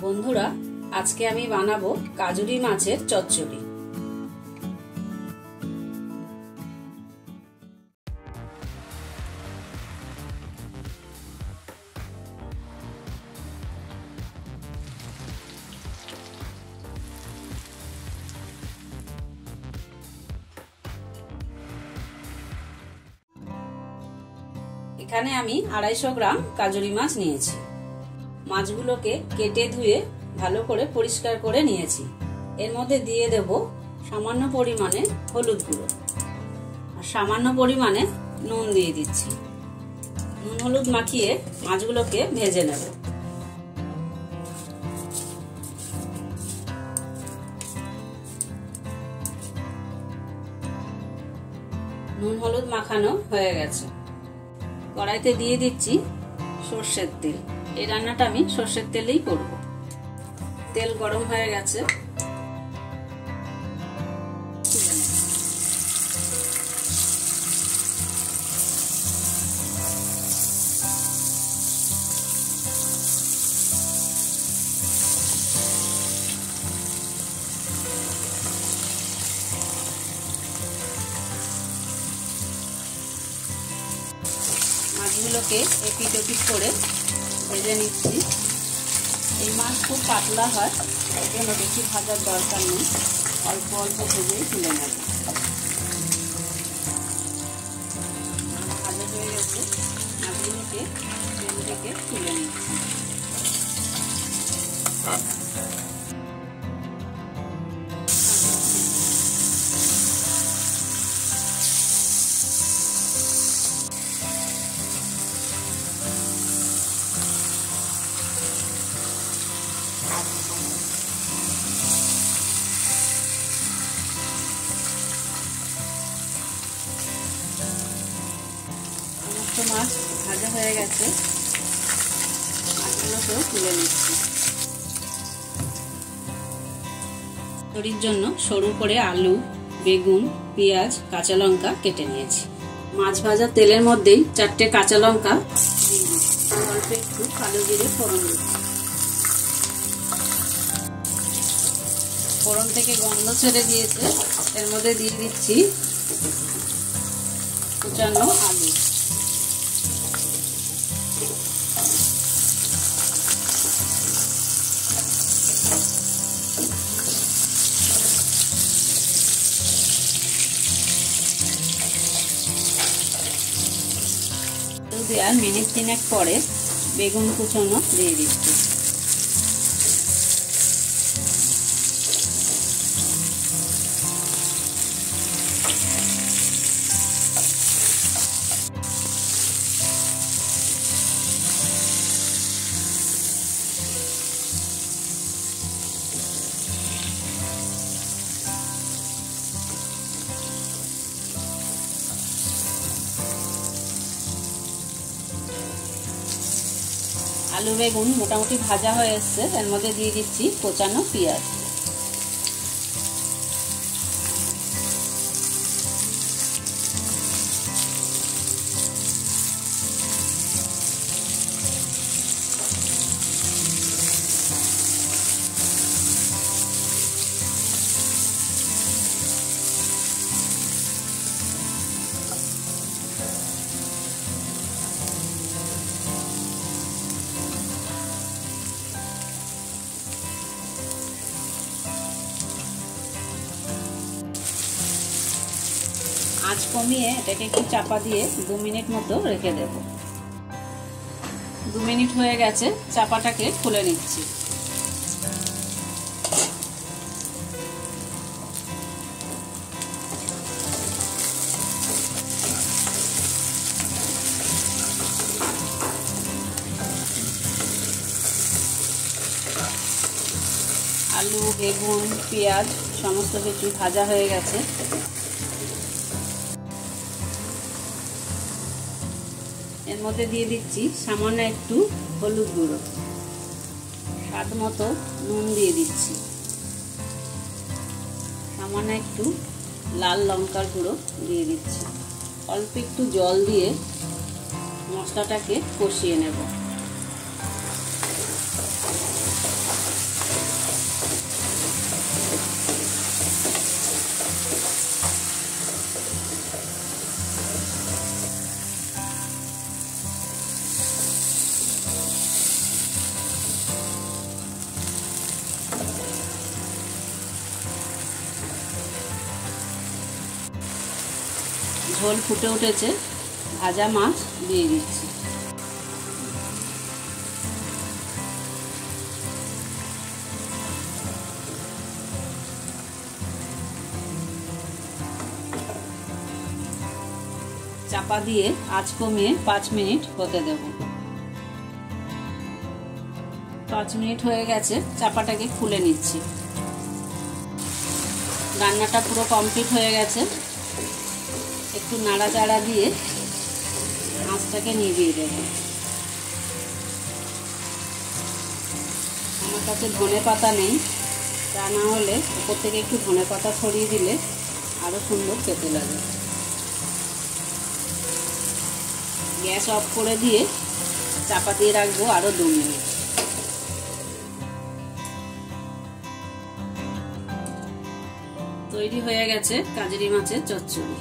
বন্ধুরা, আজকে আমি বানাবো কাজুরি মাছের চচ্চড়ি। এখানে আমি 250 গ্রাম কাজুরি মাছ নিয়েছি। মাছগুলোকে কেটে ধুয়ে ভালো করে পরিষ্কার করে নিয়েছি। এর মধ্যে দিয়ে দেব সামান্য পরিমাণে হলুদ গুঁড়ো আর সামান্য পরিমাণে নুন দিয়ে দিচ্ছি। নুন হলুদ মাখিয়ে মাছগুলোকে ভেজে নেব। নুন হলুদ মাখানো হয়ে গেছে। কড়াইতে দিয়ে দিচ্ছি সর্ষের তেল। এই রান্নাটা আমি সর্ষের তেলেই করব। তেল গরম হয়ে গেছে। মাছগুলোকে এপিট ওপিট করে ভেজে নিচ্ছি। এই মাছ খুব পাতলা হয়, এই জন্য বেশি ভাজার দরকার নেই, অল্প অল্প ভেজেই তুলে নেব। ভাজা হয়ে গেছে, মাছগুলোকে তেল থেকে তুলে নিচ্ছি। মাছ ভাজা হয়ে গেছে, মাছগুলোকেও তুলে নিচ্ছি। তরকারির জন্য সরু করে আলু, বেগুন, পেঁয়াজ, কাঁচা লঙ্কা কেটে নিয়েছি। মাছ ভাজা তেলের মধ্যেই 4টে কাঁচা লঙ্কা দিয়ে দিচ্ছি। অল্প একটু কালো জিরে ফোড়ন দিচ্ছি। ফোড়ন থেকে গন্ধ ছেড়ে দিয়েছে, এর মধ্যে দিয়ে দিচ্ছি কুচানো আলু। দেওয়ার মিনিট 3 পরে বেগুন কুচানো দিয়ে দিচ্ছি। আলু বেগুন মোটামুটি ভাজা হয়ে এসছে, এর মধ্যে দিয়ে দিচ্ছি কোচানো পেঁয়াজ। আঁচ কমিয়ে এটাকে একটু চাপা দিয়ে 2 মিনিট মতো রেখে দেব। 2 মিনিট হয়ে গেছে, চাপাটাকে খুলে নিচ্ছি। আলু, বেগুন, পেঁয়াজ সমস্ত কিছু ভাজা হয়ে গেছে। এর মধ্যে দিয়ে দিচ্ছি সামান্য একটু হলুদ গুঁড়ো, স্বাদ মতো নুন দিয়ে দিচ্ছি, সামান্য একটু লাল লঙ্কার গুঁড়ো দিয়ে দিচ্ছি। অল্প একটু জল দিয়ে মশলাটাকে কষিয়ে নেব। ঝোল ফুটে উঠেছে, ভাজা মাছ দিয়ে দিচ্ছি। চাপা দিয়ে আঁচ কমিয়ে 5 মিনিট হতে দেব। 5 মিনিট হয়ে গেছে, চাপাটাকে খুলে নিচ্ছি। রান্নাটা পুরো কমপ্লিট হয়ে গেছে। একটু নাড়াচাড়া দিয়ে আঁচটাকে নিভিয়ে দেব। আমার কাছে ধনে পাতা নেই, তা না হলে উপর থেকে একটু ধনে পাতা ছড়িয়ে দিলে আরো সুন্দর খেতে লাগে। গ্যাস অফ করে দিয়ে চাপা দিয়ে রাখবো আরো 2 মিনিট। তৈরি হয়ে গেছে কাজরি মাছের চচ্চড়ি।